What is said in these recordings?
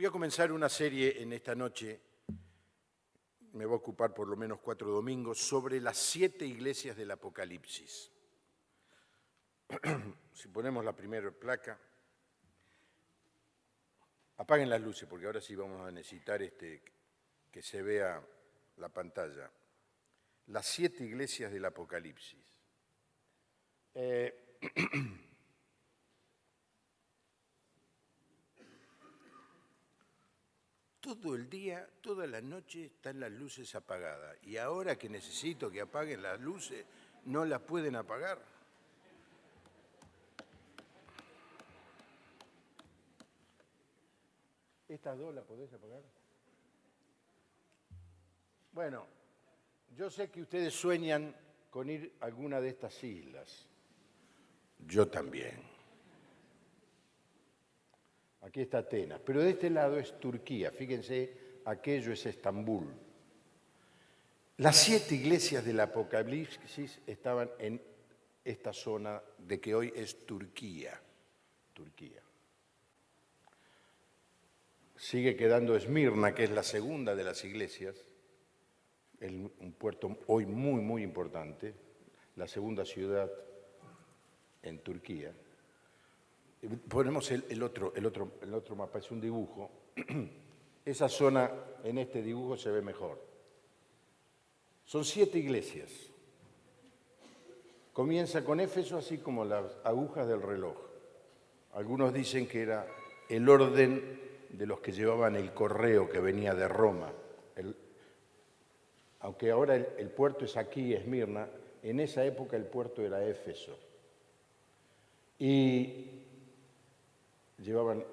Voy a comenzar una serie en esta noche, me va a ocupar por lo menos 4 domingos, sobre las 7 iglesias del Apocalipsis. Si ponemos la primera placa, apaguen las luces porque ahora sí vamos a necesitar que se vea la pantalla. Las 7 iglesias del Apocalipsis. Todo el día, toda la noche están las luces apagadas y ahora que necesito que apaguen las luces, no las pueden apagar. ¿Estas dos las podés apagar? Bueno, yo sé que ustedes sueñan con ir a alguna de estas islas. Yo también. Aquí está Atenas, pero de este lado es Turquía. Fíjense, aquello es Estambul. Las 7 iglesias del Apocalipsis estaban en esta zona de que hoy es Turquía. Sigue quedando Esmirna, que es la segunda de las iglesias, un puerto hoy muy, muy importante, la segunda ciudad en Turquía. Ponemos el otro mapa, es un dibujo. Esa zona en este dibujo se ve mejor. Son 7 iglesias. Comienza con Éfeso, así como las agujas del reloj. Algunos dicen que era el orden de los que llevaban el correo que venía de Roma. Aunque ahora el puerto es aquí, Esmirna, en esa época el puerto era Éfeso. Y llevaban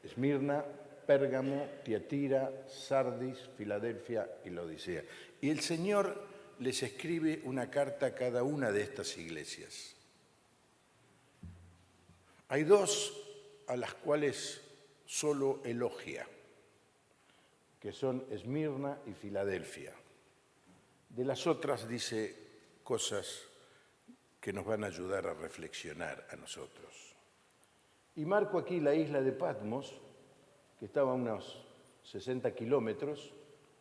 Esmirna, Pérgamo, Tiatira, Sardis, Filadelfia y Laodicea. Y el Señor les escribe una carta a cada una de estas iglesias. Hay 2 a las cuales solo elogia, que son Esmirna y Filadelfia. De las otras dice cosas que nos van a ayudar a reflexionar a nosotros. Y marco aquí la isla de Patmos, que estaba a unos 60 kilómetros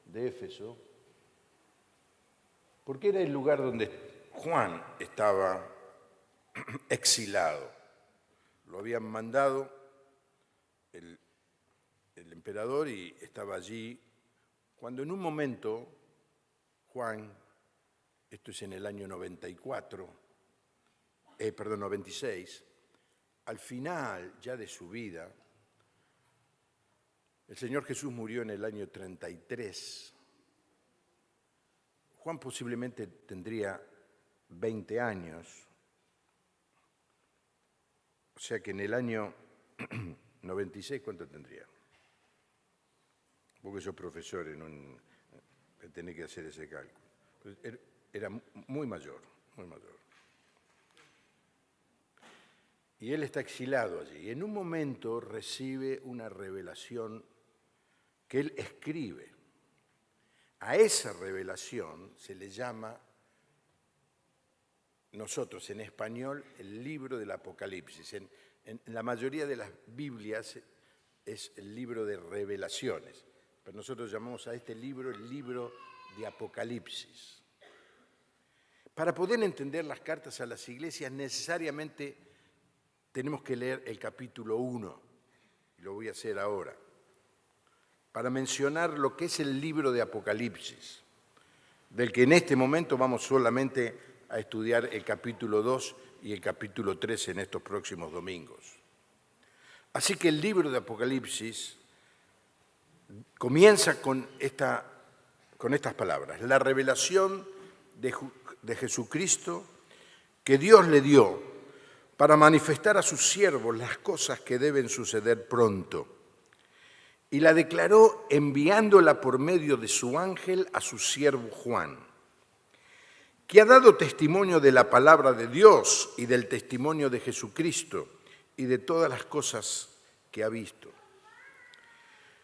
de Éfeso, porque era el lugar donde Juan estaba exilado. Lo habían mandado el emperador y estaba allí, cuando en un momento Juan, esto es en el año 96, al final ya de su vida, el Señor Jesús murió en el año 33. Juan posiblemente tendría 20 años, o sea que en el año 96, ¿cuánto tendría? Vos que sos profesor, tenés que hacer ese cálculo. Era muy mayor, muy mayor. Y él está exilado allí. Y en un momento recibe una revelación que él escribe. A esa revelación se le llama, nosotros en español, el libro del Apocalipsis. En la mayoría de las Biblias es el libro de revelaciones, pero nosotros llamamos a este libro el libro de Apocalipsis. Para poder entender las cartas a las iglesias necesariamente tenemos que leer el capítulo 1, y lo voy a hacer ahora, para mencionar lo que es el libro de Apocalipsis, del que en este momento vamos solamente a estudiar el capítulo 2 y el capítulo 3 en estos próximos domingos. Así que el libro de Apocalipsis comienza con estas palabras: la revelación de Jesucristo que Dios le dio para manifestar a sus siervos las cosas que deben suceder pronto. Y la declaró enviándola por medio de su ángel a su siervo Juan, que ha dado testimonio de la palabra de Dios y del testimonio de Jesucristo y de todas las cosas que ha visto.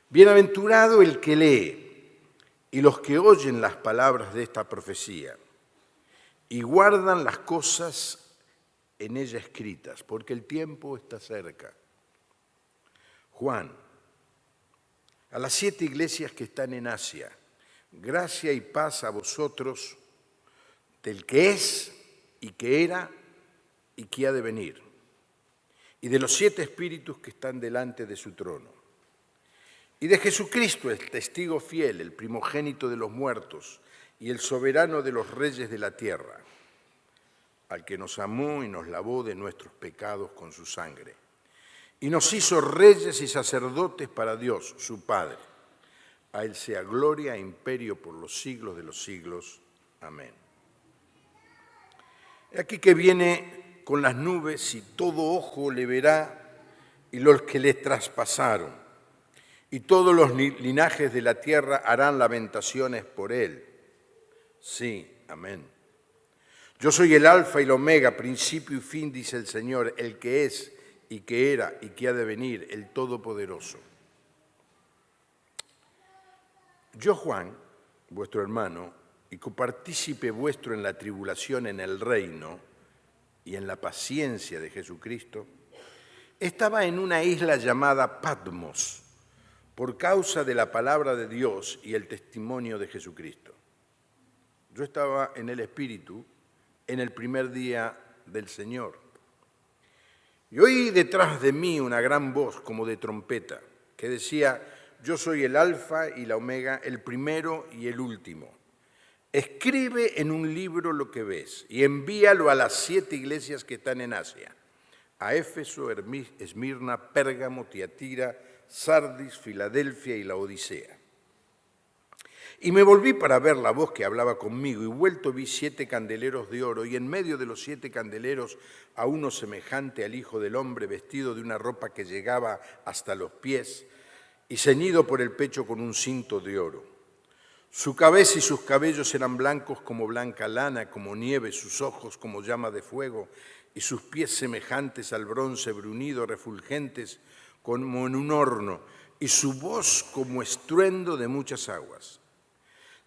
Bienaventurado el que lee y los que oyen las palabras de esta profecía y guardan las cosas en ella escritas, porque el tiempo está cerca. Juan, a las 7 iglesias que están en Asia. Gracia y paz a vosotros del que es y que era y que ha de venir, y de los 7 espíritus que están delante de su trono, y de Jesucristo, el testigo fiel, el primogénito de los muertos y el soberano de los reyes de la tierra, al que nos amó y nos lavó de nuestros pecados con su sangre, y nos hizo reyes y sacerdotes para Dios, su Padre. A Él sea gloria e imperio por los siglos de los siglos. Amén. He aquí que viene con las nubes y todo ojo le verá y los que le traspasaron, y todos los linajes de la tierra harán lamentaciones por Él. Sí, amén. Yo soy el alfa y el omega, principio y fin, dice el Señor, el que es y que era y que ha de venir, el Todopoderoso. Yo, Juan, vuestro hermano, y copartícipe vuestro en la tribulación, en el reino y en la paciencia de Jesucristo, estaba en una isla llamada Patmos, por causa de la palabra de Dios y el testimonio de Jesucristo. Yo estaba en el Espíritu en el primer día del Señor. Y oí detrás de mí una gran voz como de trompeta, que decía: yo soy el alfa y la omega, el primero y el último. Escribe en un libro lo que ves y envíalo a las 7 iglesias que están en Asia: a Éfeso, Esmirna, Pérgamo, Tiatira, Sardis, Filadelfia y la Odisea. Y me volví para ver la voz que hablaba conmigo, y vuelto vi 7 candeleros de oro, y en medio de los 7 candeleros a uno semejante al Hijo del Hombre, vestido de una ropa que llegaba hasta los pies, y ceñido por el pecho con un cinto de oro. Su cabeza y sus cabellos eran blancos como blanca lana, como nieve, sus ojos como llama de fuego, y sus pies semejantes al bronce bruñido, refulgentes como en un horno, y su voz como estruendo de muchas aguas.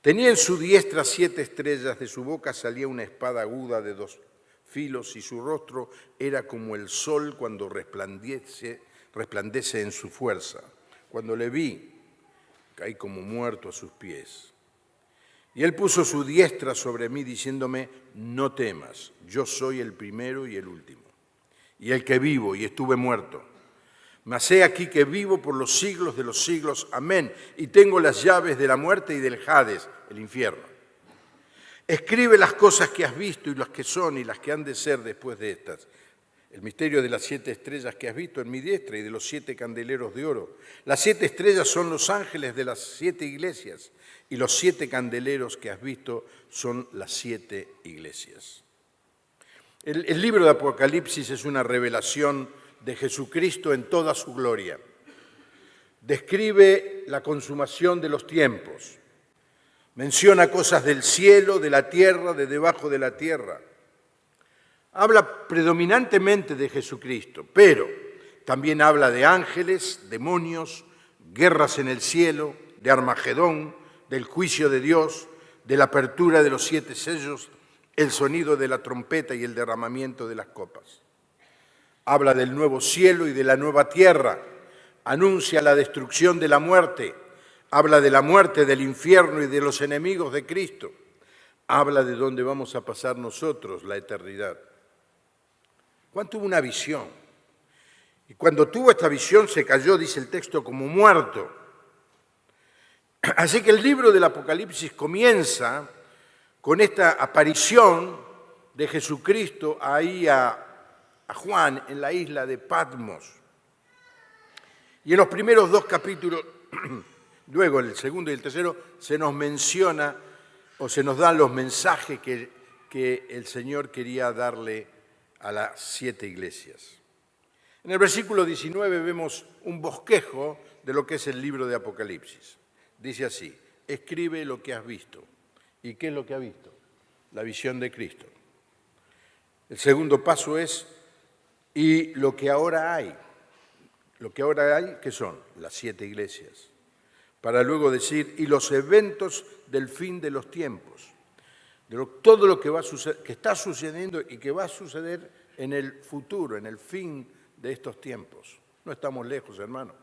Tenía en su diestra 7 estrellas, de su boca salía una espada aguda de 2 filos, y su rostro era como el sol cuando resplandece en su fuerza. Cuando le vi, caí como muerto a sus pies. Y él puso su diestra sobre mí, diciéndome: no temas, yo soy el primero y el último, y el que vivo y estuve muerto. Mas he aquí que vivo por los siglos de los siglos. Amén. Y tengo las llaves de la muerte y del Hades, el infierno. Escribe las cosas que has visto y las que son y las que han de ser después de estas. El misterio de las 7 estrellas que has visto en mi diestra y de los 7 candeleros de oro. Las 7 estrellas son los ángeles de las 7 iglesias, y los 7 candeleros que has visto son las 7 iglesias. El libro de Apocalipsis es una revelación de Jesucristo en toda su gloria. Describe la consumación de los tiempos. Menciona cosas del cielo, de la tierra, de debajo de la tierra. Habla predominantemente de Jesucristo, pero también habla de ángeles, demonios, guerras en el cielo, de Armagedón, del juicio de Dios, de la apertura de los 7 sellos, el sonido de la trompeta y el derramamiento de las copas. Habla del nuevo cielo y de la nueva tierra, anuncia la destrucción de la muerte, habla de la muerte, del infierno y de los enemigos de Cristo, habla de dónde vamos a pasar nosotros la eternidad. Juan tuvo una visión, y cuando tuvo esta visión se cayó, dice el texto, como muerto. Así que el libro del Apocalipsis comienza con esta aparición de Jesucristo ahí a Juan en la isla de Patmos. Y en los primeros 2 capítulos, luego el segundo y el tercero, se nos menciona o se nos dan los mensajes que el Señor quería darle a las 7 iglesias. En el versículo 19 vemos un bosquejo de lo que es el libro de Apocalipsis. Dice así: escribe lo que has visto. ¿Y qué es lo que ha visto? La visión de Cristo. El segundo paso es: y lo que ahora hay. Lo que ahora hay, ¿qué son? Las 7 iglesias. Para luego decir: y los eventos del fin de los tiempos. Todo lo que va a suceder, que está sucediendo y que va a suceder en el futuro, en el fin de estos tiempos. No estamos lejos, hermano.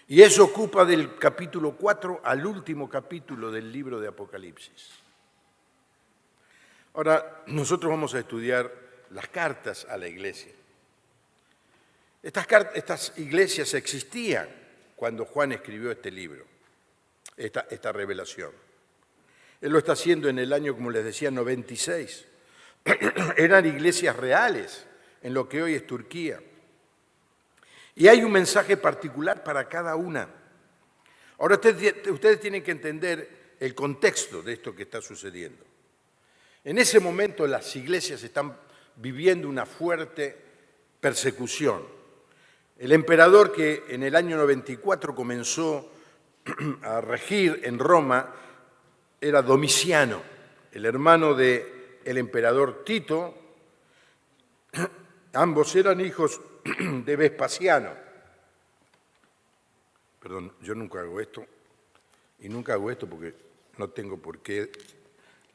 Y eso ocupa del capítulo 4 al último capítulo del libro de Apocalipsis. Ahora, nosotros vamos a estudiar las cartas a la iglesia. Estas iglesias existían cuando Juan escribió este libro, esta revelación. Él lo está haciendo en el año, como les decía, 96. Eran iglesias reales en lo que hoy es Turquía. Y hay un mensaje particular para cada una. Ahora ustedes tienen que entender el contexto de esto que está sucediendo. En ese momento las iglesias están viviendo una fuerte persecución. El emperador que en el año 94 comenzó a regir en Roma era Domiciano, el hermano del emperador Tito. Ambos eran hijos de Vespasiano. Perdón, yo nunca hago esto, y nunca hago esto porque no tengo por qué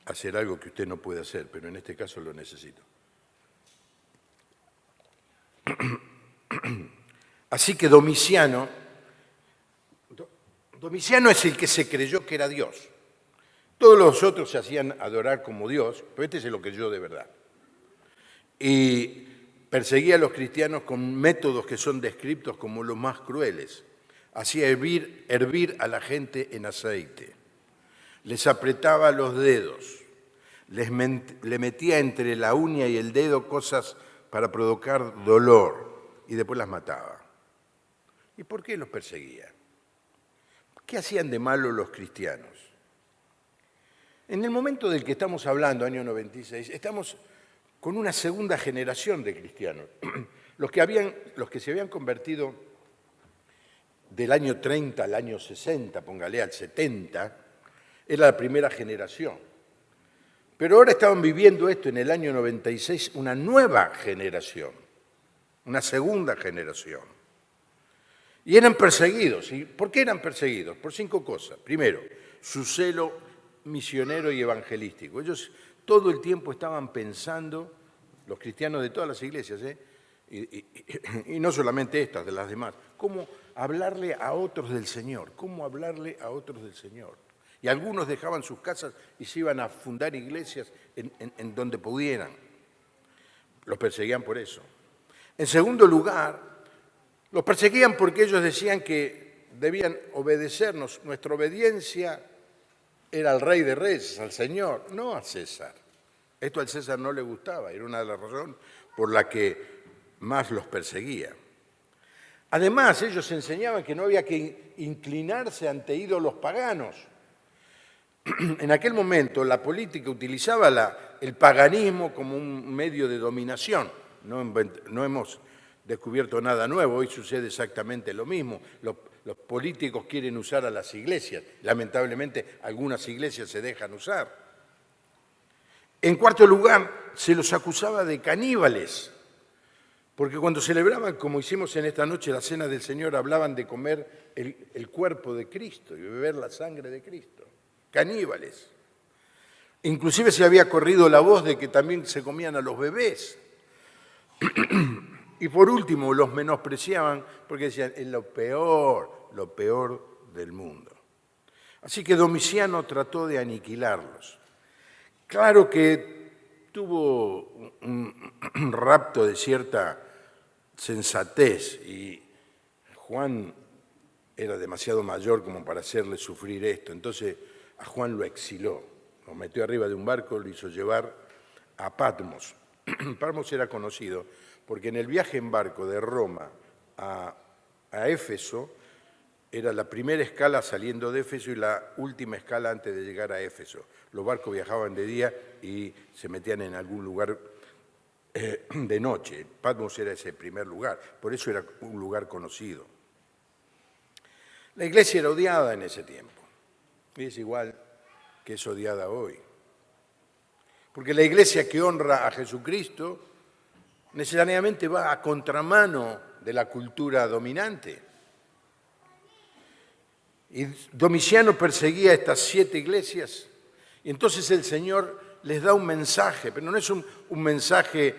hacer algo que usted no puede hacer, pero en este caso lo necesito. Así que Domiciano es el que se creyó que era Dios. Todos los otros se hacían adorar como Dios, pero este es el que yo de verdad. Y perseguía a los cristianos con métodos que son descritos como los más crueles. Hacía hervir a la gente en aceite. Les apretaba los dedos. Le metía entre la uña y el dedo cosas para provocar dolor y después las mataba. ¿Y por qué los perseguía? ¿Qué hacían de malo los cristianos? En el momento del que estamos hablando, año 96, estamos con una segunda generación de cristianos. Los que se habían convertido del año 30 al año 60, póngale al 70, era la primera generación. Pero ahora estaban viviendo esto en el año 96, una nueva generación, una segunda generación. Y eran perseguidos. ¿Y por qué eran perseguidos? Por 5 cosas. Primero, su celo misionero y evangelístico. Ellos todo el tiempo estaban pensando, los cristianos de todas las iglesias, y no solamente estas, de las demás, cómo hablarle a otros del Señor, cómo hablarle a otros del Señor. Y algunos dejaban sus casas y se iban a fundar iglesias en donde pudieran. Los perseguían por eso. En segundo lugar, los perseguían porque ellos decían que debían obedecernos. Nuestra obediencia era al Rey de Reyes, al Señor, no a César. Esto al César no le gustaba, era una de las razones por la que más los perseguía. Además, ellos enseñaban que no había que inclinarse ante ídolos paganos. En aquel momento la política utilizaba el paganismo como un medio de dominación. No hemos descubierto nada nuevo, hoy sucede exactamente lo mismo. Los políticos quieren usar a las iglesias. Lamentablemente, algunas iglesias se dejan usar. En cuarto lugar, se los acusaba de caníbales, porque cuando celebraban, como hicimos en esta noche, la Cena del Señor, hablaban de comer el cuerpo de Cristo y beber la sangre de Cristo. Caníbales. Inclusive se había corrido la voz de que también se comían a los bebés. Y por último, los menospreciaban porque decían, es lo peor del mundo. Así que Domiciano trató de aniquilarlos. Claro que tuvo un rapto de cierta sensatez y Juan era demasiado mayor como para hacerle sufrir esto. Entonces a Juan lo exiló, lo metió arriba de un barco, lo hizo llevar a Patmos. Patmos era conocido porque en el viaje en barco de Roma a Éfeso era la primera escala saliendo de Éfeso y la última escala antes de llegar a Éfeso. Los barcos viajaban de día y se metían en algún lugar de noche. Patmos era ese primer lugar, por eso era un lugar conocido. La iglesia era odiada en ese tiempo, y es igual que es odiada hoy. Porque la iglesia que honra a Jesucristo necesariamente va a contramano de la cultura dominante. Y Domiciano perseguía estas 7 iglesias, y entonces el Señor les da un mensaje, pero no es un mensaje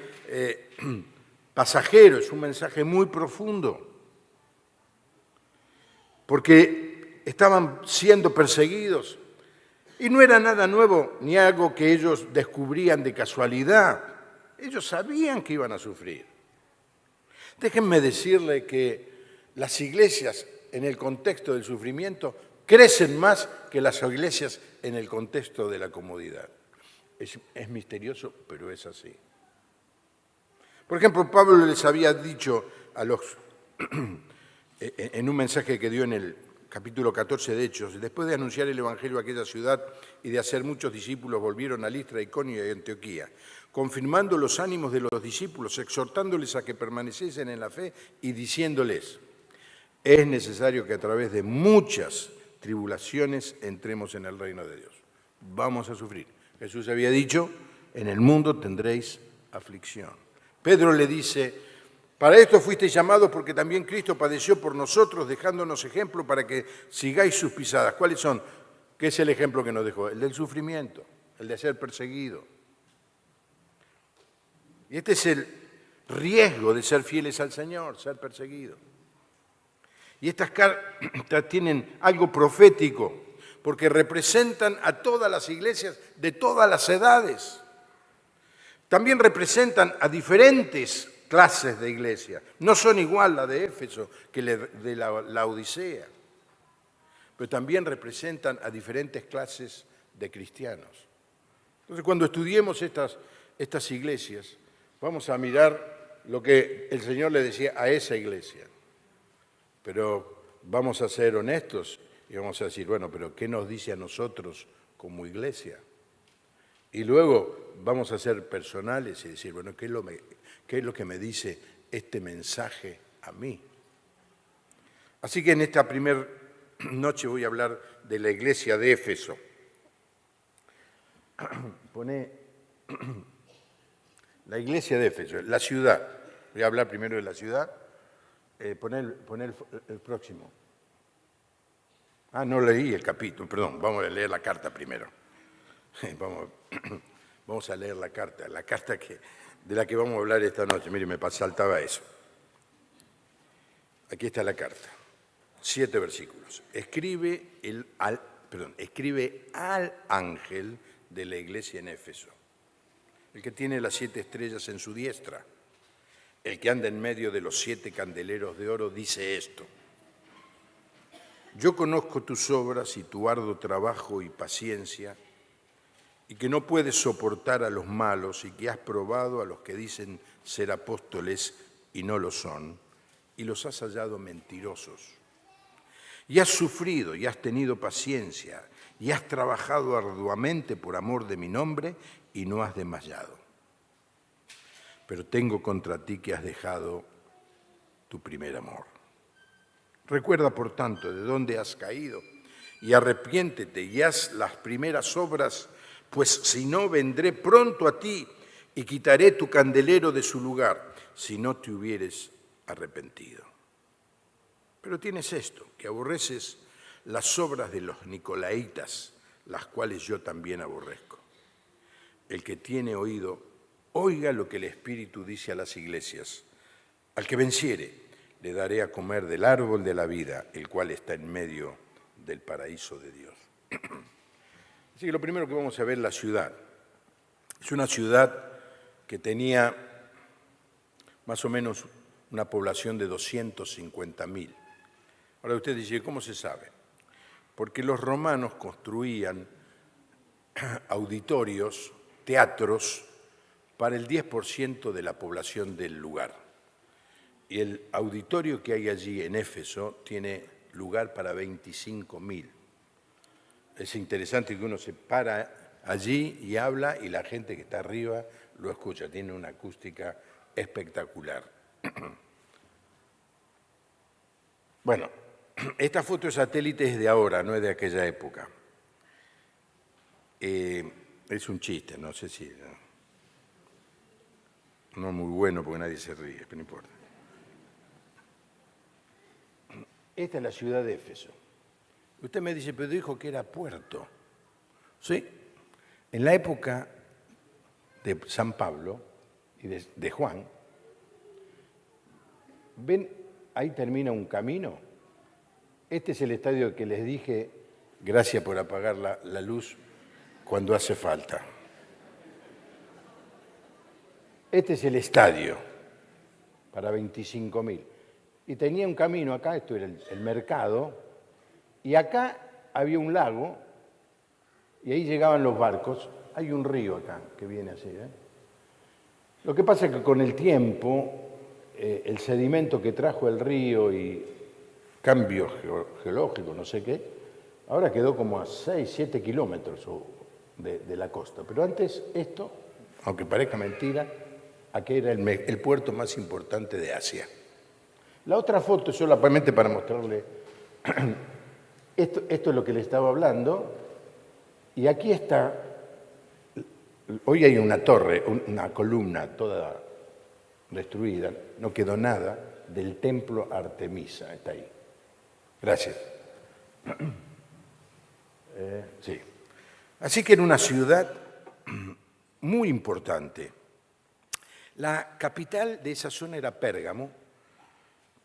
pasajero, es un mensaje muy profundo. porque estaban siendo perseguidos. Y no era nada nuevo ni algo que ellos descubrían de casualidad. Ellos sabían que iban a sufrir. Déjenme decirle que las iglesias en el contexto del sufrimiento crecen más que las iglesias en el contexto de la comodidad. Es misterioso, pero es así. Por ejemplo, Pablo les había dicho a los, en un mensaje que dio en el capítulo 14 de Hechos, después de anunciar el evangelio a aquella ciudad y de hacer muchos discípulos, volvieron a Listra, Iconio y Antioquía, confirmando los ánimos de los discípulos, exhortándoles a que permaneciesen en la fe y diciéndoles, es necesario que a través de muchas tribulaciones entremos en el reino de Dios. Vamos a sufrir. Jesús había dicho, en el mundo tendréis aflicción. Pedro le dice, para esto fuisteis llamados porque también Cristo padeció por nosotros, dejándonos ejemplo para que sigáis sus pisadas. ¿Cuáles son? ¿Qué es el ejemplo que nos dejó? El del sufrimiento, el de ser perseguido. Y este es el riesgo de ser fieles al Señor, ser perseguidos. Y estas cartas tienen algo profético, porque representan a todas las iglesias de todas las edades. También representan a diferentes clases de iglesia. No son igual la de Éfeso que de la Odisea, pero también representan a diferentes clases de cristianos. Entonces, cuando estudiemos estas iglesias, vamos a mirar lo que el Señor le decía a esa iglesia. Pero vamos a ser honestos y vamos a decir, bueno, pero ¿qué nos dice a nosotros como iglesia? Y luego vamos a ser personales y decir, bueno, ¿qué es lo que me dice este mensaje a mí? Así que en esta primera noche voy a hablar de la iglesia de Éfeso. Pone la iglesia de Éfeso, la ciudad. Voy a hablar primero de la ciudad. Pon el próximo. Ah, no leí el capítulo, perdón, vamos a leer la carta primero. Vamos a leer la carta de la que vamos a hablar esta noche. Mire, me saltaba eso. Aquí está la carta, 7 versículos. Escribe al ángel de la iglesia en Éfeso, el que tiene las 7 estrellas en su diestra, el que anda en medio de los 7 candeleros de oro, dice esto. Yo conozco tus obras y tu arduo trabajo y paciencia, y que no puedes soportar a los malos, y que has probado a los que dicen ser apóstoles y no lo son, y los has hallado mentirosos. Y has sufrido y has tenido paciencia, y has trabajado arduamente por amor de mi nombre, y no has desmayado. Pero tengo contra ti que has dejado tu primer amor. Recuerda, por tanto, de dónde has caído, y arrepiéntete y haz las primeras obras, pues si no, vendré pronto a ti y quitaré tu candelero de su lugar, si no te hubieres arrepentido. Pero tienes esto, que aborreces las obras de los nicolaitas, las cuales yo también aborrezco. El que tiene oído, oiga lo que el Espíritu dice a las iglesias. Al que venciere, le daré a comer del árbol de la vida, el cual está en medio del paraíso de Dios. Así que lo primero que vamos a ver es la ciudad. Es una ciudad que tenía más o menos una población de 250.000. Ahora usted dice, ¿cómo se sabe? Porque los romanos construían auditorios, teatros, para el 10% de la población del lugar. Y el auditorio que hay allí en Éfeso tiene lugar para 25.000. Es interesante que uno se para allí y habla y la gente que está arriba lo escucha. Tiene una acústica espectacular. Bueno, esta foto de satélite es de ahora, no es de aquella época. Es un chiste, no sé si... No es muy bueno porque nadie se ríe, pero no importa. Esta es la ciudad de Éfeso. Usted me dice, pero dijo que era puerto. Sí, en la época de San Pablo y de Juan, ¿ven? Ahí termina un camino Este es el estadio que les dije, gracias por apagar la luz cuando hace falta. Este es el estadio para 25.000. Y tenía un camino acá, esto era el mercado, y acá había un lago, y ahí llegaban los barcos. Hay un río acá que viene así. Lo que pasa es que con el tiempo, el sedimento que trajo el río y cambio geológico, no sé qué, ahora quedó como a 6, 7 kilómetros de la costa. Pero antes esto, aunque parezca mentira, aquí era el puerto más importante de Asia. La otra foto, solamente para mostrarle, esto es lo que le estaba hablando, y aquí está, hoy hay una torre, una columna toda destruida, no quedó nada del templo Artemisa, está ahí. Gracias. Sí. Así que era una ciudad muy importante. La capital de esa zona era Pérgamo,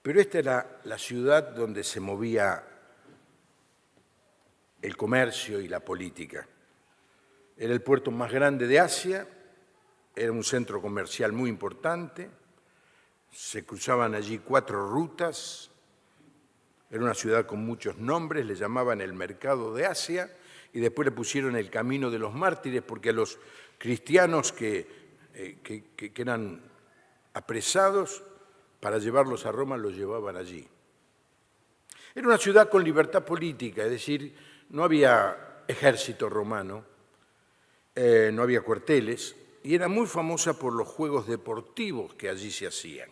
pero esta era la ciudad donde se movía el comercio y la política. Era el puerto más grande de Asia, era un centro comercial muy importante, se cruzaban allí 4 rutas, era una ciudad con muchos nombres, le llamaban el Mercado de Asia, y después le pusieron el Camino de los Mártires, porque a los cristianos que eran apresados para llevarlos a Roma los llevaban allí. Era una ciudad con libertad política, es decir, no había ejército romano, no había cuarteles, y era muy famosa por los juegos deportivos que allí se hacían.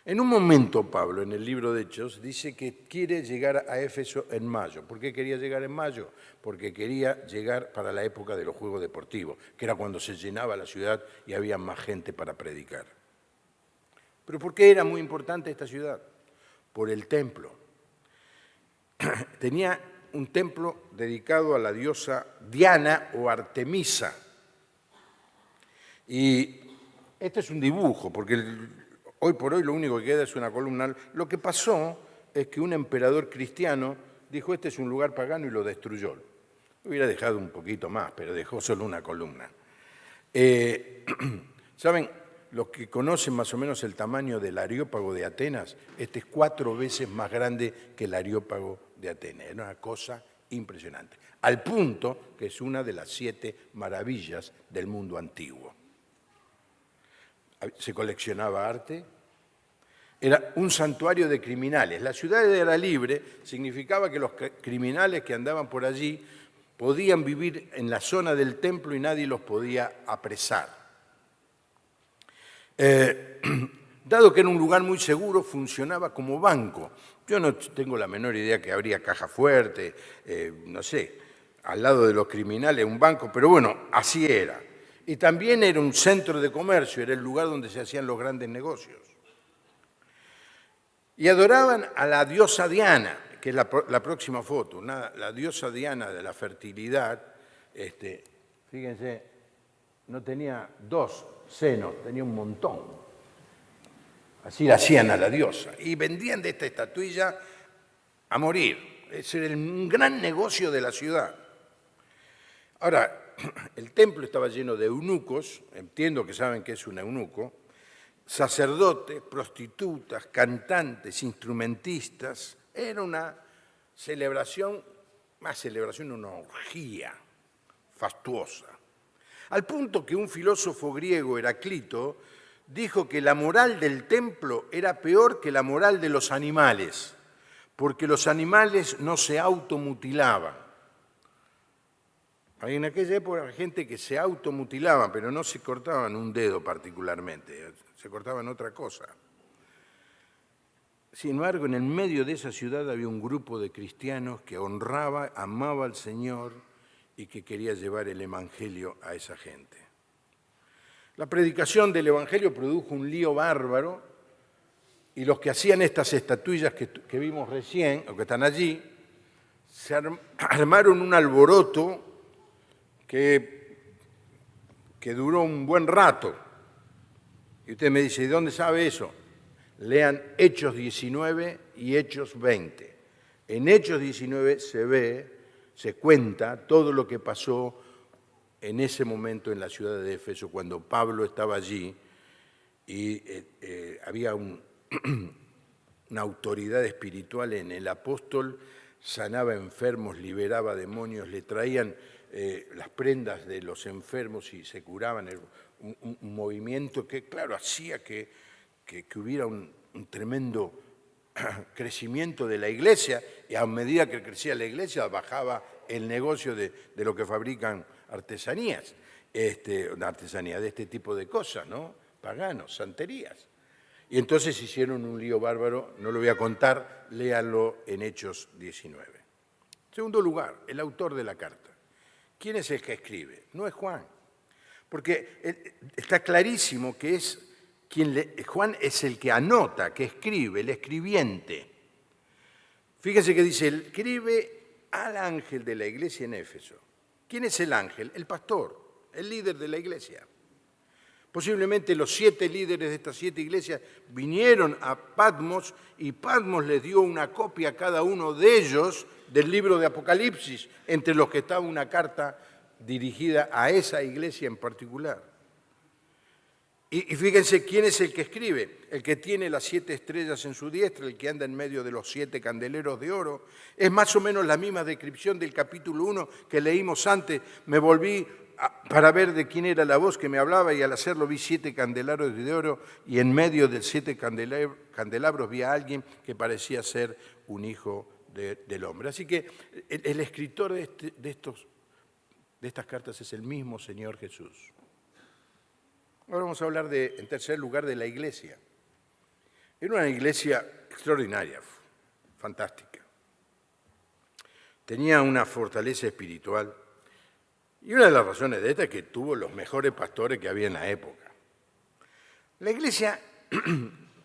En un momento, Pablo, en el libro de Hechos, dice que quiere llegar a Éfeso en mayo. ¿Por qué quería llegar en mayo? Porque quería llegar para la época de los juegos deportivos, que era cuando se llenaba la ciudad y había más gente para predicar. ¿Pero por qué era muy importante esta ciudad? Por el templo. Tenía un templo dedicado a la diosa Diana o Artemisa. Y este es un dibujo, porque hoy por hoy lo único que queda es una columna. Lo que pasó es que un emperador cristiano dijo, este es un lugar pagano, y lo destruyó. Hubiera dejado un poquito más, pero dejó solo una columna. ¿Saben? Los que conocen más o menos el tamaño del Areópago de Atenas, este es 4 veces más grande que el Areópago de Atenas. Era una cosa impresionante. Al punto que es una de las 7 maravillas del mundo antiguo. Se coleccionaba arte. Era un santuario de criminales. La ciudad era libre, significaba que los criminales que andaban por allí podían vivir en la zona del templo y nadie los podía apresar. Dado que era un lugar muy seguro, funcionaba como banco. Yo no tengo la menor idea que habría caja fuerte, no sé, al lado de los criminales un banco, pero bueno, así era. Y también era un centro de comercio, era el lugar donde se hacían los grandes negocios. Y adoraban a la diosa Diana, que es la próxima foto, la diosa Diana de la fertilidad. Fíjense, no tenía 2 senos, tenía un montón. Así la hacían a la diosa. Y vendían de esta estatuilla a morir. Ese era un gran negocio de la ciudad. Ahora, el templo estaba lleno de eunucos, entiendo que saben qué es un eunuco, sacerdotes, prostitutas, cantantes, instrumentistas. Era una celebración, una orgía fastuosa. Al punto que un filósofo griego, Heraclito, dijo que la moral del templo era peor que la moral de los animales, porque los animales no se automutilaban. En aquella época había gente que se automutilaba, pero no se cortaban un dedo particularmente, se cortaban otra cosa. Sin embargo, en el medio de esa ciudad había un grupo de cristianos que honraba, amaba al Señor y que quería llevar el Evangelio a esa gente. La predicación del Evangelio produjo un lío bárbaro y los que hacían estas estatuillas que vimos recién, o que están allí, se armaron un alboroto que duró un buen rato. Y usted me dice, ¿de dónde sabe eso? Lean Hechos 19 y Hechos 20. En Hechos 19 se cuenta todo lo que pasó en ese momento en la ciudad de Éfeso, cuando Pablo estaba allí y había una autoridad espiritual en el apóstol, sanaba enfermos, liberaba demonios, le traían las prendas de los enfermos y se curaban. Un movimiento que, claro, hacía que hubiera un tremendo crecimiento de la iglesia, y a medida que crecía la iglesia bajaba el negocio de lo que fabrican artesanías, artesanía de este tipo de cosas, ¿no? Paganos, santerías. Y entonces hicieron un lío bárbaro, no lo voy a contar, léanlo en Hechos 19. Segundo lugar, el autor de la carta. ¿Quién es el que escribe? No es Juan, porque está clarísimo que es Juan es el que anota, que escribe, el escribiente. Fíjense que dice, escribe al ángel de la iglesia en Éfeso. ¿Quién es el ángel? El pastor, el líder de la iglesia. Posiblemente los 7 líderes de estas 7 iglesias vinieron a Patmos y Patmos les dio una copia a cada uno de ellos del libro de Apocalipsis, entre los que estaba una carta dirigida a esa iglesia en particular. Y fíjense quién es el que escribe, el que tiene las 7 estrellas en su diestra, el que anda en medio de los 7 candeleros de oro. Es más o menos la misma descripción del capítulo 1 que leímos antes. Me volví para ver de quién era la voz que me hablaba y al hacerlo vi 7 candelabros de oro y en medio de 7 candelabros vi a alguien que parecía ser un hijo del hombre. Así que el escritor de estas cartas es el mismo Señor Jesús. Ahora vamos a hablar, en tercer lugar, de la iglesia. Era una iglesia extraordinaria, fantástica. Tenía una fortaleza espiritual y una de las razones de esta es que tuvo los mejores pastores que había en la época. La iglesia,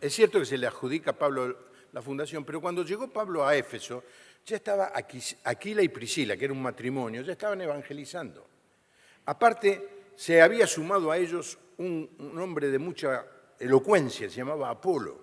es cierto que se le adjudica a Pablo la fundación, pero cuando llegó Pablo a Éfeso, ya estaba Aquila y Priscila, que era un matrimonio, ya estaban evangelizando. Aparte, se había sumado a ellos un hombre de mucha elocuencia, se llamaba Apolo.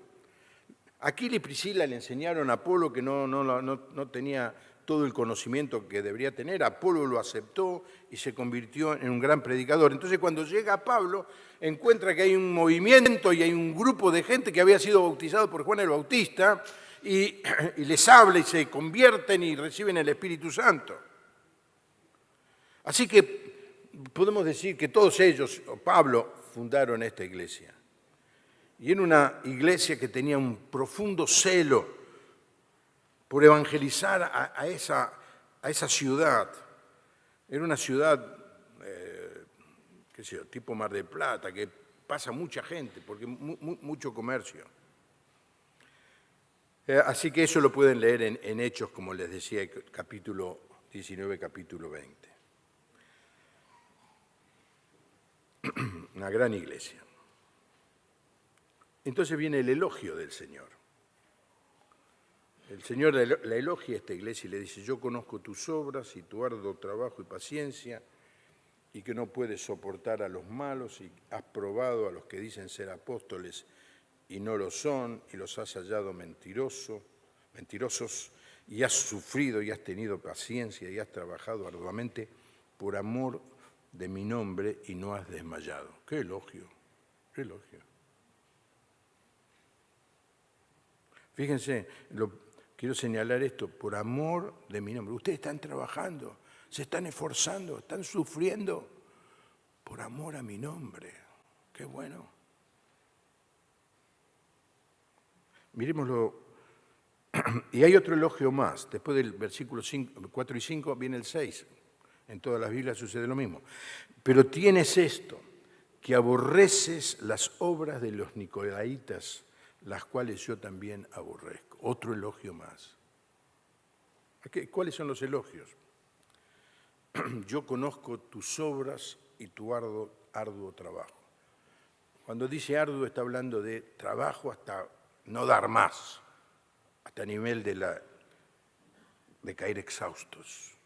Aquila y Priscila le enseñaron a Apolo que no tenía todo el conocimiento que debería tener. Apolo lo aceptó y se convirtió en un gran predicador. Entonces, cuando llega Pablo, encuentra que hay un movimiento y hay un grupo de gente que había sido bautizado por Juan el Bautista y les habla y se convierten y reciben el Espíritu Santo. Así que podemos decir que todos ellos, o Pablo, fundaron esta iglesia. Y era una iglesia que tenía un profundo celo por evangelizar a esa ciudad. Era una ciudad, qué sé yo, tipo Mar del Plata, que pasa mucha gente, porque mucho comercio. Así que eso lo pueden leer en Hechos, como les decía, capítulo 19, capítulo 20. Una gran iglesia. Entonces viene el elogio del Señor. El Señor la elogia a esta iglesia y le dice, yo conozco tus obras y tu arduo trabajo y paciencia, y que no puedes soportar a los malos, y has probado a los que dicen ser apóstoles y no lo son, y los has hallado mentirosos, y has sufrido y has tenido paciencia y has trabajado arduamente por amor de mi nombre y no has desmayado. ¡Qué elogio! ¡Qué elogio! Fíjense, quiero señalar esto, por amor de mi nombre. Ustedes están trabajando, se están esforzando, están sufriendo por amor a mi nombre. ¡Qué bueno! Miremoslo. Y hay otro elogio más. Después del versículo 4 y 5 viene el 6. En todas las Biblias sucede lo mismo. Pero tienes esto, que aborreces las obras de los nicolaitas, las cuales yo también aborrezco. Otro elogio más. ¿Cuáles son los elogios? Yo conozco tus obras y tu arduo trabajo. Cuando dice arduo está hablando de trabajo hasta no dar más, hasta nivel de caer exhaustos.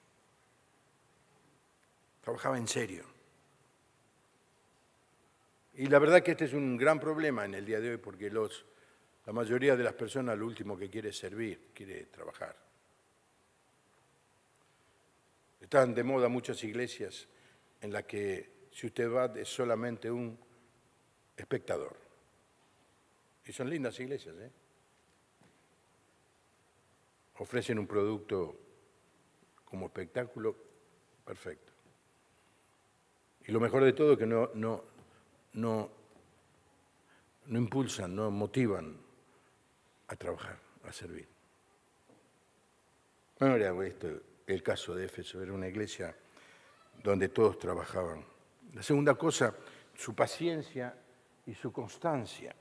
Trabajaba en serio. Y la verdad que este es un gran problema en el día de hoy porque la mayoría de las personas lo último que quiere es servir, quiere trabajar. Están de moda muchas iglesias en las que si usted va es solamente un espectador. Y son lindas iglesias, ¿eh? Ofrecen un producto como espectáculo perfecto. Y lo mejor de todo es que no impulsan, no motivan a trabajar, a servir. No era esto el caso de Éfeso, era una iglesia donde todos trabajaban. La segunda cosa, su paciencia y su constancia.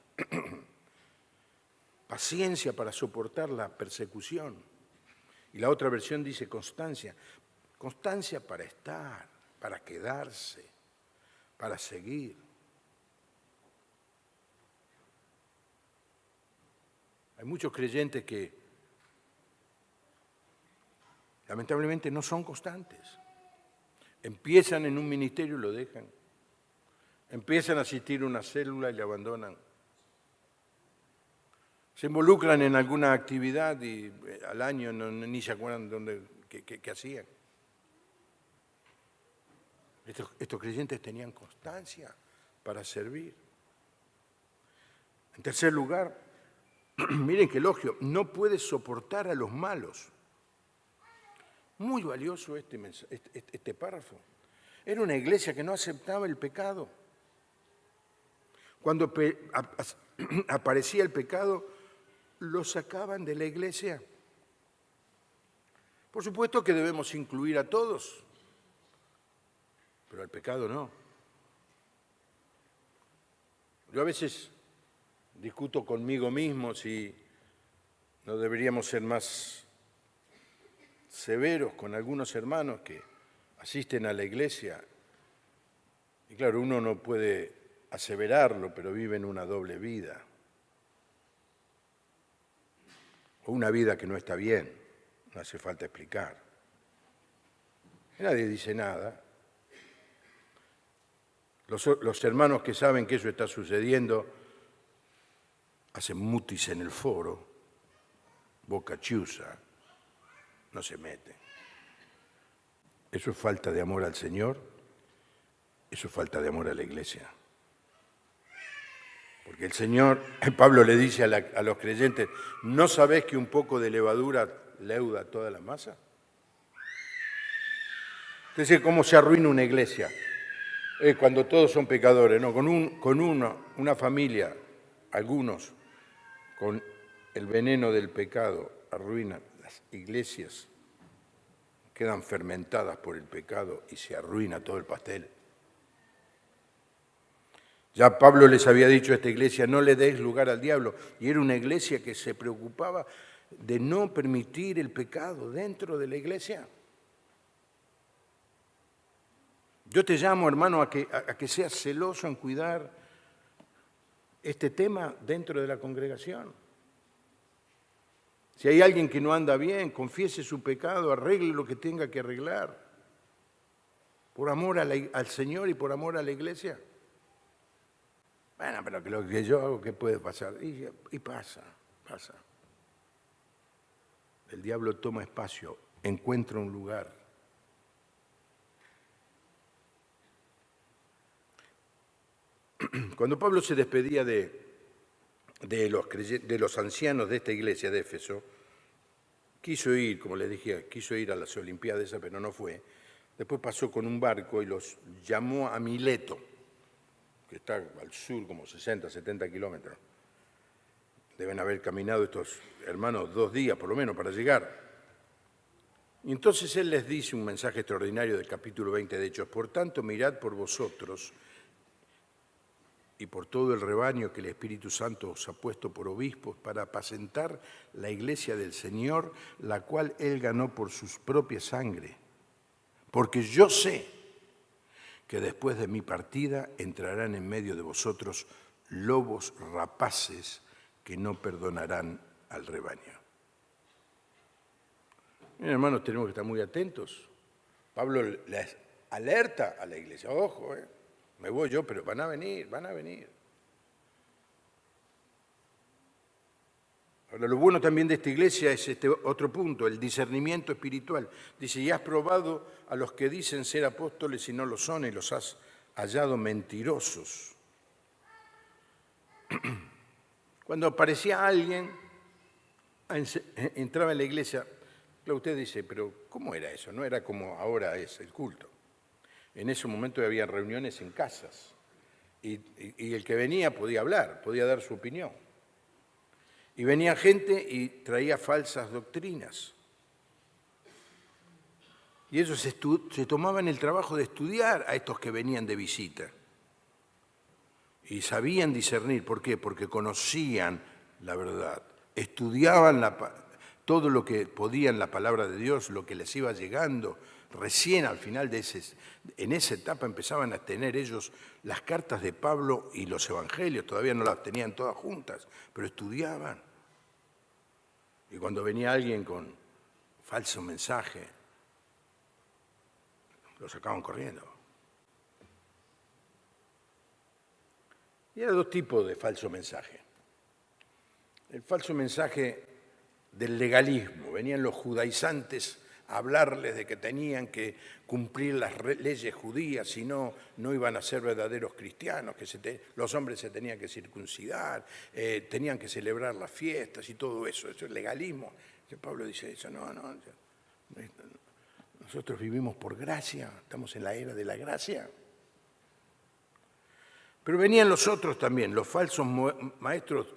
Paciencia para soportar la persecución. Y la otra versión dice constancia. Constancia para estar, para quedarse, para seguir. Hay muchos creyentes que lamentablemente no son constantes. Empiezan en un ministerio y lo dejan. Empiezan a asistir a una célula y la abandonan. Se involucran en alguna actividad y al año ni se acuerdan qué hacían. Estos creyentes tenían constancia para servir. En tercer lugar, miren qué elogio, no puede soportar a los malos. Muy valioso este párrafo. Era una iglesia que no aceptaba el pecado. Cuando aparecía el pecado, lo sacaban de la iglesia. Por supuesto que debemos incluir a todos, pero al pecado no. Yo a veces discuto conmigo mismo si no deberíamos ser más severos con algunos hermanos que asisten a la iglesia. Y claro, uno no puede aseverarlo, pero viven una doble vida. O una vida que no está bien, no hace falta explicar. Nadie dice nada. Los hermanos que saben que eso está sucediendo hacen mutis en el foro, boca chiusa, no se meten. Eso es falta de amor al Señor, eso es falta de amor a la iglesia. Porque el Señor, Pablo le dice a los creyentes, ¿no sabés que un poco de levadura leuda toda la masa? Entonces, ¿cómo se arruina una iglesia? Cuando todos son pecadores, ¿no? Con una familia, algunos, con el veneno del pecado, arruinan las iglesias, quedan fermentadas por el pecado y se arruina todo el pastel. Ya Pablo les había dicho a esta iglesia, no le deis lugar al diablo. Y era una iglesia que se preocupaba de no permitir el pecado dentro de la iglesia. Yo te llamo, hermano, a que seas celoso en cuidar este tema dentro de la congregación. Si hay alguien que no anda bien, confiese su pecado, arregle lo que tenga que arreglar. Por amor al Señor y por amor a la iglesia. Bueno, pero que lo que yo hago, ¿qué puede pasar? Y pasa. El diablo toma espacio, encuentra un lugar. Cuando Pablo se despedía de los ancianos de esta iglesia de Éfeso, quiso ir, como les dije, quiso ir a las Olimpiadas, pero no fue. Después pasó con un barco y los llamó a Mileto, que está al sur como 60, 70 kilómetros. Deben haber caminado estos hermanos 2 días por lo menos para llegar. Y entonces él les dice un mensaje extraordinario del capítulo 20 de Hechos. Por tanto, mirad por vosotros y por todo el rebaño que el Espíritu Santo os ha puesto por obispos para apacentar la iglesia del Señor, la cual él ganó por su propia sangre. Porque yo sé que después de mi partida entrarán en medio de vosotros lobos rapaces que no perdonarán al rebaño. Miren, hermanos, tenemos que estar muy atentos. Pablo les alerta a la iglesia, ojo, me voy yo, pero van a venir. Ahora, lo bueno también de esta iglesia es este otro punto, el discernimiento espiritual. Dice, y has probado a los que dicen ser apóstoles y no lo son, y los has hallado mentirosos. Cuando aparecía alguien, entraba en la iglesia, claro, usted dice, pero ¿cómo era eso? No era como ahora es el culto. En ese momento había reuniones en casas y el que venía podía hablar, podía dar su opinión. Y venía gente y traía falsas doctrinas. Y ellos se tomaban el trabajo de estudiar a estos que venían de visita. Y sabían discernir. ¿Por qué? Porque conocían la verdad. Estudiaban todo lo que podían la palabra de Dios, lo que les iba llegando. Recién al final en esa etapa empezaban a tener ellos las cartas de Pablo y los evangelios. Todavía no las tenían todas juntas, pero estudiaban. Y cuando venía alguien con falso mensaje, lo sacaban corriendo. Y hay dos tipos de falso mensaje. El falso mensaje del legalismo. Venían los judaizantes a hablarles de que tenían que cumplir las leyes judías, si no, no iban a ser verdaderos cristianos, que los hombres se tenían que circuncidar, tenían que celebrar las fiestas y todo eso. Eso es legalismo. Pablo dice eso, no, nosotros vivimos por gracia, estamos en la era de la gracia. Pero venían los otros también, los falsos maestros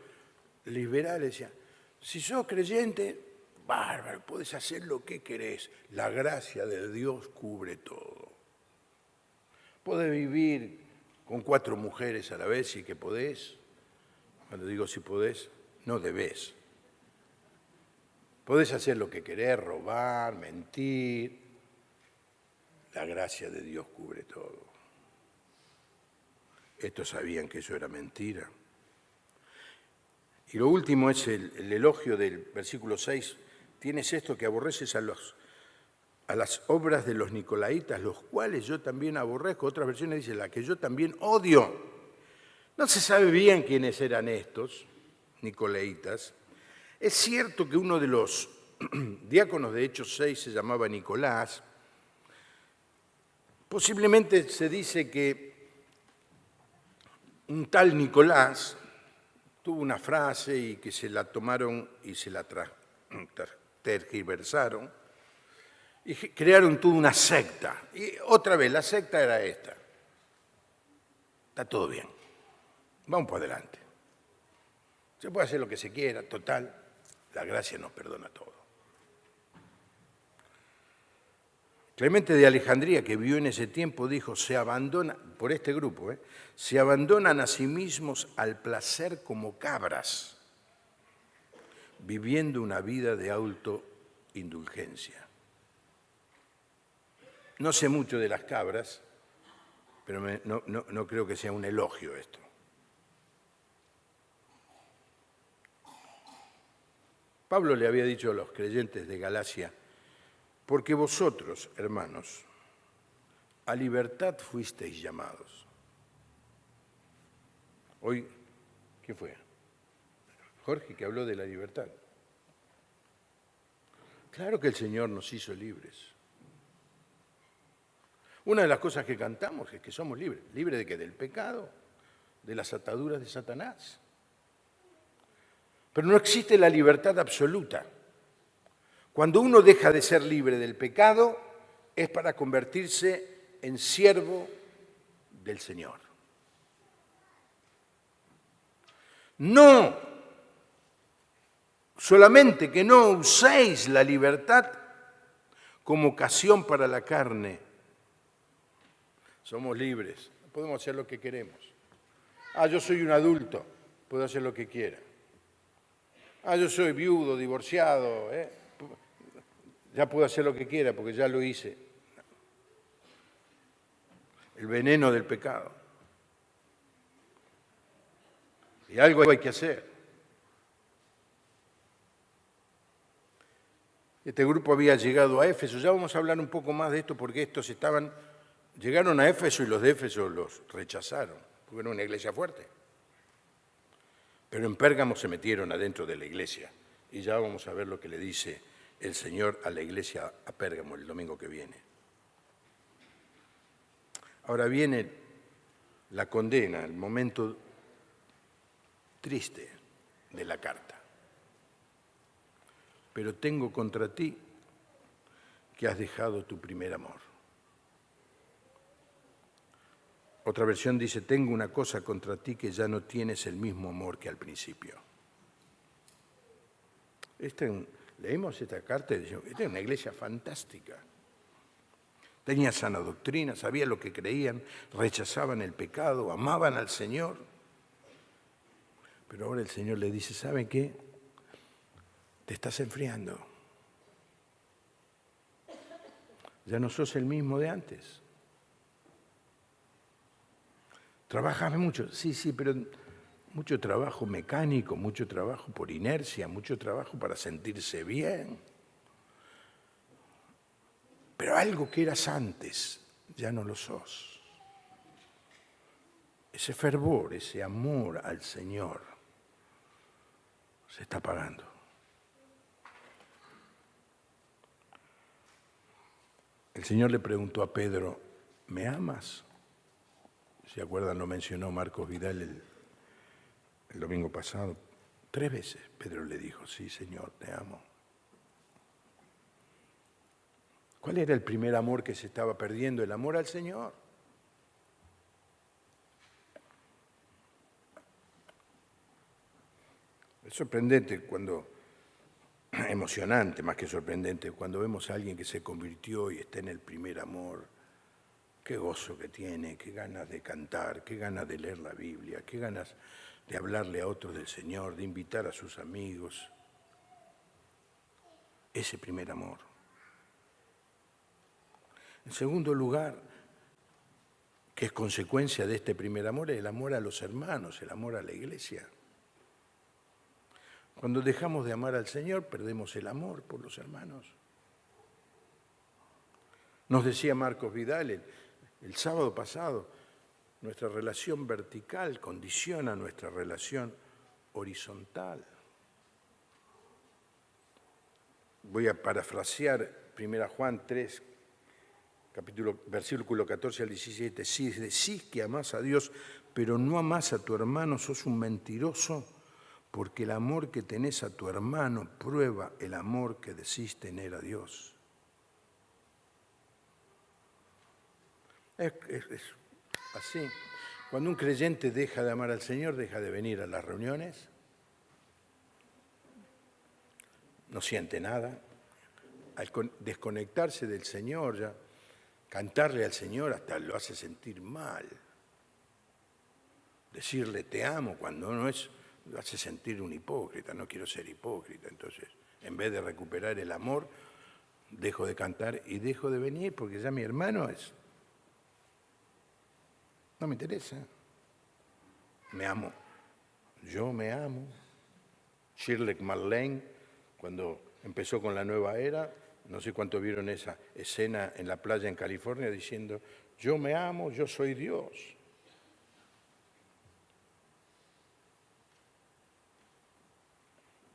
liberales, decían, si sos creyente, bárbaro, puedes hacer lo que querés, la gracia de Dios cubre todo. Podés vivir con 4 mujeres a la vez y que podés, cuando digo si podés, no debés. Podés hacer lo que querés, robar, mentir, la gracia de Dios cubre todo. Estos sabían que eso era mentira. Y lo último es el elogio del versículo 6. Tienes esto que aborreces a las obras de los nicolaitas, los cuales yo también aborrezco. Otras versiones dicen, la que yo también odio. No se sabe bien quiénes eran estos nicolaitas. Es cierto que uno de los diáconos de Hechos 6 se llamaba Nicolás. Posiblemente se dice que un tal Nicolás tuvo una frase y que se la tomaron y se la tergiversaron y crearon toda una secta. Y otra vez, la secta era esta. Está todo bien. Vamos por adelante. Se puede hacer lo que se quiera, total, la gracia nos perdona todo. Clemente de Alejandría, que vivió en ese tiempo, dijo, se abandona, por este grupo, se abandonan a sí mismos al placer como cabras, viviendo una vida de autoindulgencia. No sé mucho de las cabras, pero no creo que sea un elogio esto. Pablo le había dicho a los creyentes de Galacia, porque vosotros, hermanos, a libertad fuisteis llamados. Hoy, ¿qué fue? Jorge, que habló de la libertad. Claro que el Señor nos hizo libres. Una de las cosas que cantamos es que somos libres. ¿Libres de qué? Del pecado, de las ataduras de Satanás. Pero no existe la libertad absoluta. Cuando uno deja de ser libre del pecado, es para convertirse en siervo del Señor. No, solamente que no uséis la libertad como ocasión para la carne. Somos libres, podemos hacer lo que queremos. Yo soy un adulto, puedo hacer lo que quiera. Yo soy viudo, divorciado, ya puedo hacer lo que quiera porque ya lo hice. El veneno del pecado. Y algo hay que hacer. Este grupo había llegado a Éfeso. Ya vamos a hablar un poco más de esto porque estos llegaron a Éfeso y los de Éfeso los rechazaron, porque era una iglesia fuerte. Pero en Pérgamo se metieron adentro de la iglesia Y ya vamos a ver lo que le dice el Señor a la iglesia a Pérgamo el domingo que viene. Ahora viene la condena, el momento triste de la carta. Pero tengo contra ti que has dejado tu primer amor. Otra versión dice, tengo una cosa contra ti, que ya no tienes el mismo amor que al principio. Leímos esta carta y decimos, esta es una iglesia fantástica. Tenía sana doctrina, sabía lo que creían, rechazaban el pecado, amaban al Señor. Pero ahora el Señor le dice, ¿saben qué? Te estás enfriando. Ya no sos el mismo de antes. ¿Trabajas mucho? Sí, pero mucho trabajo mecánico, mucho trabajo por inercia, mucho trabajo para sentirse bien. Pero algo que eras antes, ya no lo sos. Ese fervor, ese amor al Señor se está apagando. El Señor le preguntó a Pedro, ¿me amas? ¿Se acuerdan? Lo mencionó Marcos Vidal el domingo pasado. 3 veces Pedro le dijo, sí, Señor, te amo. ¿Cuál era el primer amor que se estaba perdiendo? El amor al Señor. Es sorprendente emocionante más que sorprendente, cuando vemos a alguien que se convirtió y está en el primer amor. Qué gozo que tiene, qué ganas de cantar, qué ganas de leer la Biblia, qué ganas de hablarle a otros del Señor, de invitar a sus amigos. Ese primer amor. En segundo lugar, que es consecuencia de este primer amor, es el amor a los hermanos, el amor a la iglesia. Cuando dejamos de amar al Señor, perdemos el amor por los hermanos. Nos decía Marcos Vidal el sábado pasado, nuestra relación vertical condiciona nuestra relación horizontal. Voy a parafrasear 1 Juan 3, versículo 14 al 17. Si decís que amás a Dios, pero no amás a tu hermano, sos un mentiroso, porque el amor que tenés a tu hermano prueba el amor que decís tener a Dios. Es así. Cuando un creyente deja de amar al Señor, deja de venir a las reuniones, no siente nada. Al desconectarse del Señor, ya cantarle al Señor hasta lo hace sentir mal. Decirle te amo cuando no es, lo hace sentir un hipócrita. No quiero ser hipócrita. Entonces, en vez de recuperar el amor, dejo de cantar y dejo de venir porque ya mi hermano no me interesa. Me amo. Yo me amo. Shirley MacLaine, cuando empezó con la nueva era, no sé cuánto vieron esa escena en la playa en California diciendo, yo me amo, yo soy Dios.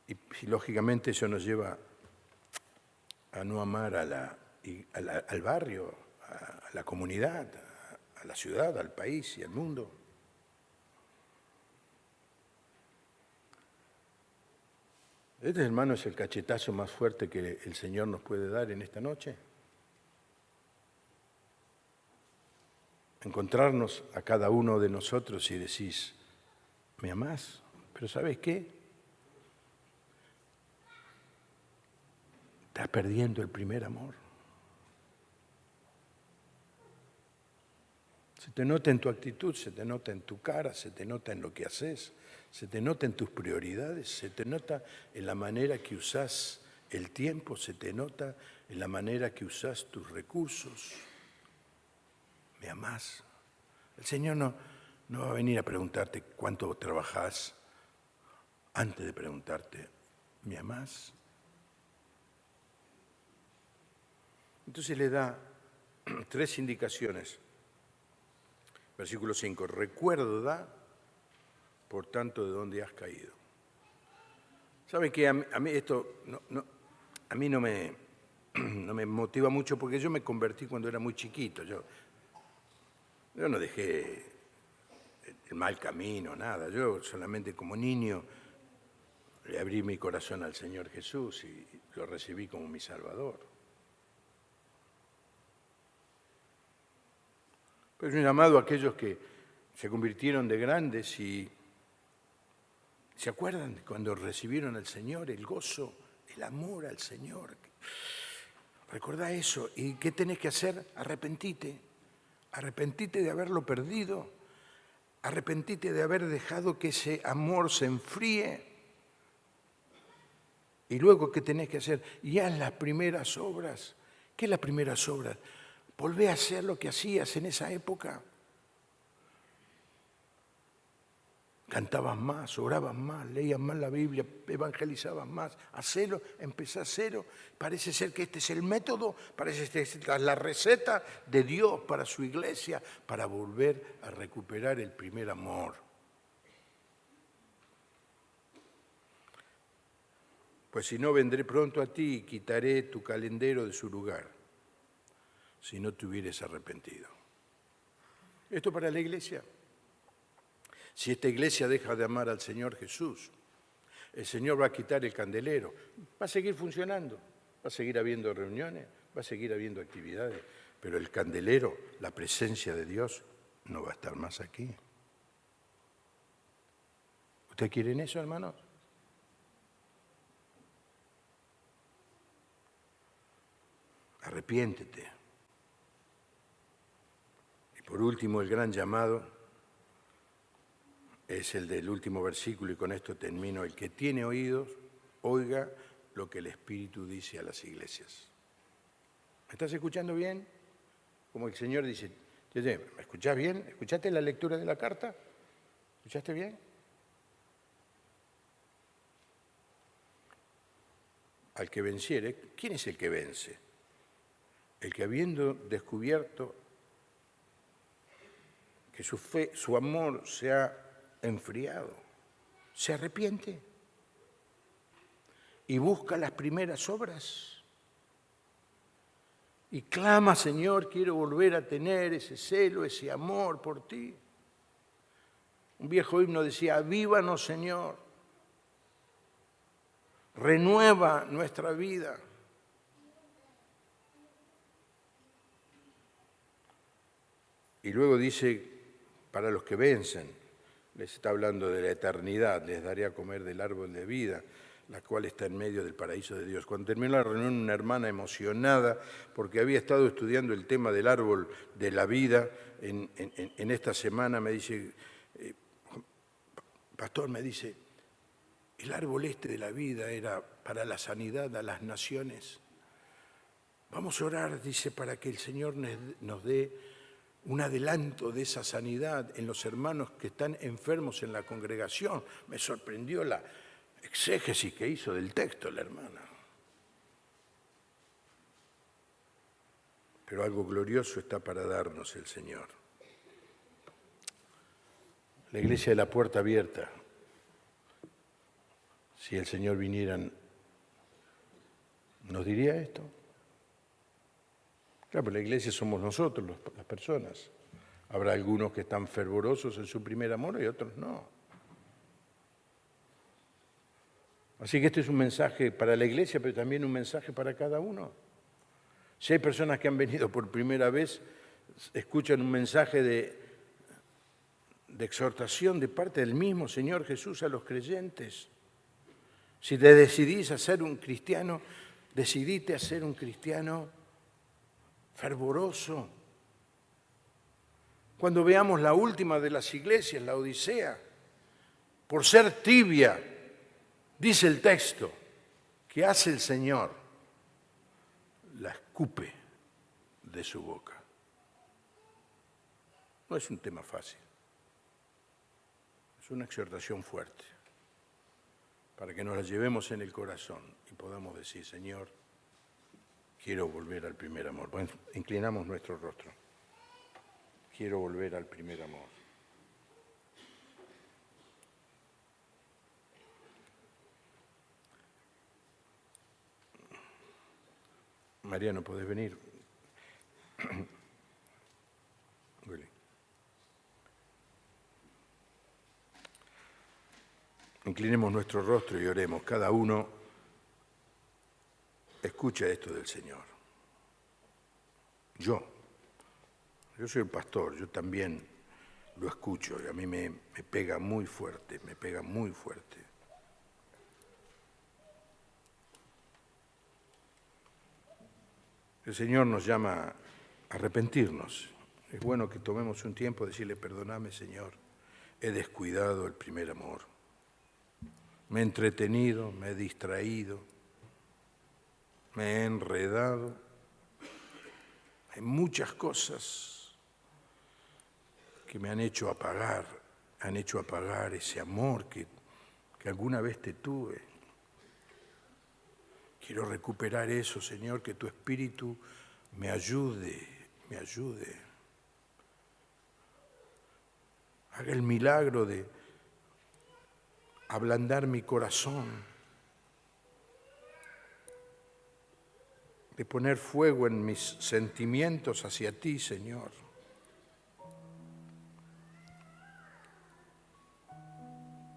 Y lógicamente eso nos lleva a no amar al barrio, a la comunidad, a la ciudad, al país y al mundo. Este, hermano, es el cachetazo más fuerte que el Señor nos puede dar en esta noche. Encontrarnos a cada uno de nosotros y decís, ¿me amás? Pero ¿sabes qué? Estás perdiendo el primer amor. Se te nota en tu actitud, se te nota en tu cara, se te nota en lo que haces, se te nota en tus prioridades, se te nota en la manera que usás el tiempo, se te nota en la manera que usás tus recursos. ¿Me amás? El Señor no va a venir a preguntarte cuánto trabajás antes de preguntarte, ¿me amás? Entonces le da 3 indicaciones. Versículo 5, recuerda, por tanto, de dónde has caído. ¿Sabe qué? A mí esto a mí no me motiva mucho porque yo me convertí cuando era muy chiquito. Yo no dejé el mal camino, nada. Yo solamente como niño le abrí mi corazón al Señor Jesús y lo recibí como mi Salvador. Pero es un llamado a aquellos que se convirtieron de grandes y se acuerdan de cuando recibieron al Señor, el gozo, el amor al Señor. Recordá eso. ¿Y qué tenés que hacer? Arrepentite. Arrepentite de haberlo perdido. Arrepentite de haber dejado que ese amor se enfríe. Y luego, ¿qué tenés que hacer? Y haz las primeras obras. ¿Qué es las primeras obras? Volvé a hacer lo que hacías en esa época. Cantabas más, orabas más, leías más la Biblia, evangelizabas más. Hacelo, empezá a cero. Parece ser que este es el método, parece que esta es la receta de Dios para su iglesia, para volver a recuperar el primer amor. Pues si no, vendré pronto a ti y quitaré tu calendero de su lugar, si no te hubieres arrepentido. Esto para la iglesia. Si esta iglesia deja de amar al Señor Jesús, el Señor va a quitar el candelero. Va a seguir funcionando, va a seguir habiendo reuniones, va a seguir habiendo actividades, pero el candelero, la presencia de Dios, no va a estar más aquí. ¿Ustedes quieren eso, hermanos? Arrepiéntete. Y por último, el gran llamado es el del último versículo, y con esto termino. El que tiene oídos, oiga lo que el Espíritu dice a las iglesias. ¿Me estás escuchando bien? Como el Señor dice, ¿me escuchás bien? ¿Escuchaste la lectura de la carta? ¿Escuchaste bien? Al que venciere, ¿quién es el que vence? El que habiendo descubierto que su fe, su amor se ha enfriado, se arrepiente y busca las primeras obras y clama: Señor, quiero volver a tener ese celo, ese amor por ti. Un viejo himno decía: avívanos, Señor, renueva nuestra vida. Y luego dice, para los que vencen, les está hablando de la eternidad: les daré a comer del árbol de vida, la cual está en medio del paraíso de Dios. Cuando terminó la reunión, una hermana emocionada, porque había estado estudiando el tema del árbol de la vida en esta semana, me dice, pastor, me dice, el árbol este de la vida era para la sanidad a las naciones. Vamos a orar, dice, para que el Señor nos dé un adelanto de esa sanidad en los hermanos que están enfermos en la congregación. Me sorprendió la exégesis que hizo del texto la hermana. Pero algo glorioso está para darnos el Señor. La iglesia de la puerta abierta. Si el Señor viniera, ¿nos diría esto? Claro, pero la iglesia somos nosotros, las personas. Habrá algunos que están fervorosos en su primer amor y otros no. Así que este es un mensaje para la iglesia, pero también un mensaje para cada uno. Si hay personas que han venido por primera vez, escuchan un mensaje de exhortación de parte del mismo Señor Jesús a los creyentes. Si te decidís a ser un cristiano, decidite a ser un cristiano fervoroso. Cuando veamos la última de las iglesias, la Odisea, por ser tibia, dice el texto, que hace el Señor, la escupe de su boca. No es un tema fácil, es una exhortación fuerte, para que nos la llevemos en el corazón y podamos decir: Señor, quiero volver al primer amor. Bueno, inclinamos nuestro rostro. Quiero volver al primer amor. Mariano, ¿podés venir? Willy. Inclinemos nuestro rostro y oremos. Cada uno escucha esto del Señor. Yo soy el pastor, yo también lo escucho y a mí me pega muy fuerte, me pega muy fuerte. El Señor nos llama a arrepentirnos. Es bueno que tomemos un tiempo de decirle, perdóname, Señor, he descuidado el primer amor. Me he entretenido, me he distraído, me he enredado en muchas cosas que me han hecho apagar ese amor que alguna vez te tuve. Quiero recuperar eso, Señor, que tu Espíritu me ayude. Haga el milagro de ablandar mi corazón, de poner fuego en mis sentimientos hacia ti, Señor.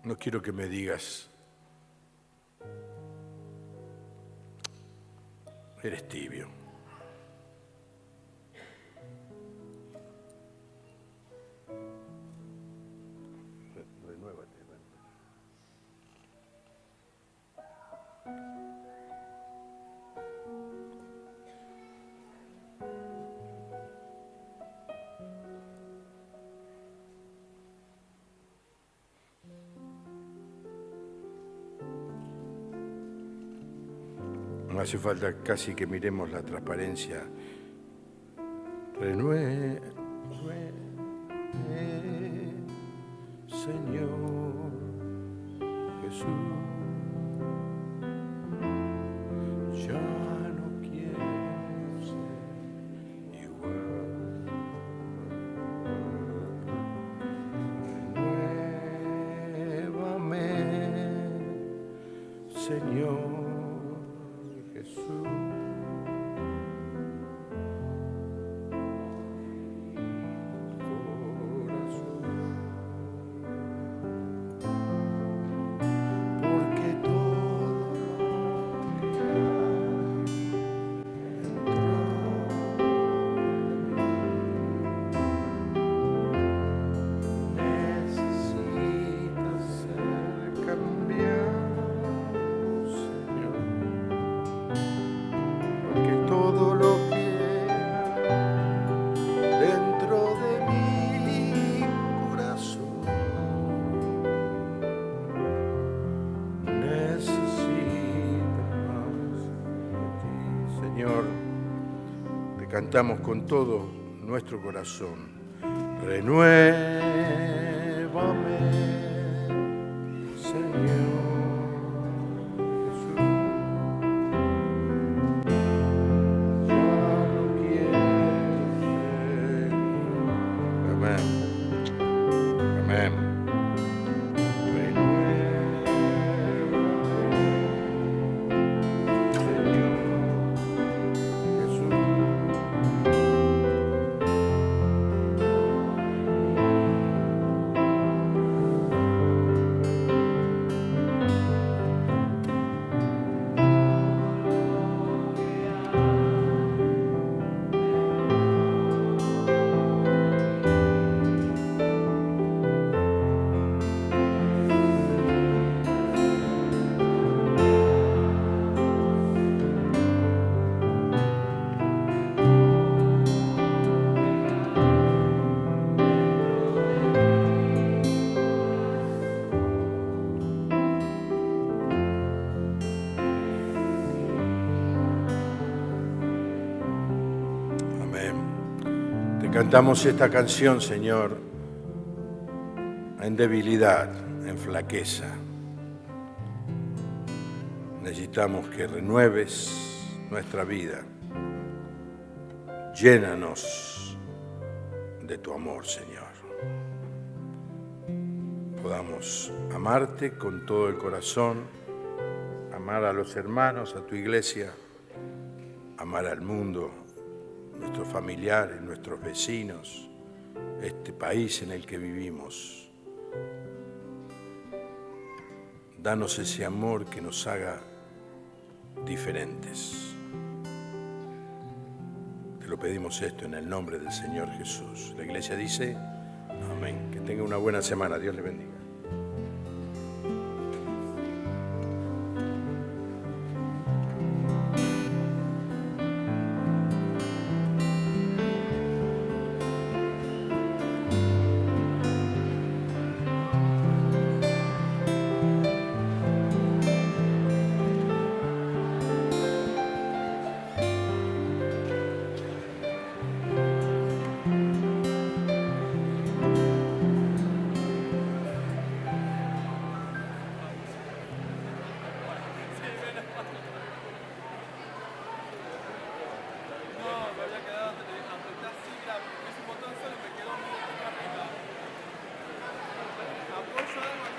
No quiero que me digas, eres tibio. Renuévate. No hace falta casi que miremos la transparencia. Renueve, Señor Jesús. Ya no quiero ser igual. Renuévame, Señor. Cantamos con todo nuestro corazón. Renuévame, Señor Jesús. Ya no quiero ser. Amén. Amén. Cantamos esta canción, Señor, en debilidad, en flaqueza. Necesitamos que renueves nuestra vida. Llénanos de tu amor, Señor. Podamos amarte con todo el corazón, amar a los hermanos, a tu iglesia, amar al mundo, nuestros familiares, nuestros vecinos, este país en el que vivimos. Danos ese amor que nos haga diferentes. Te lo pedimos esto en el nombre del Señor Jesús. La iglesia dice, amén. Que tenga una buena semana. Dios le bendiga. Apoyo algo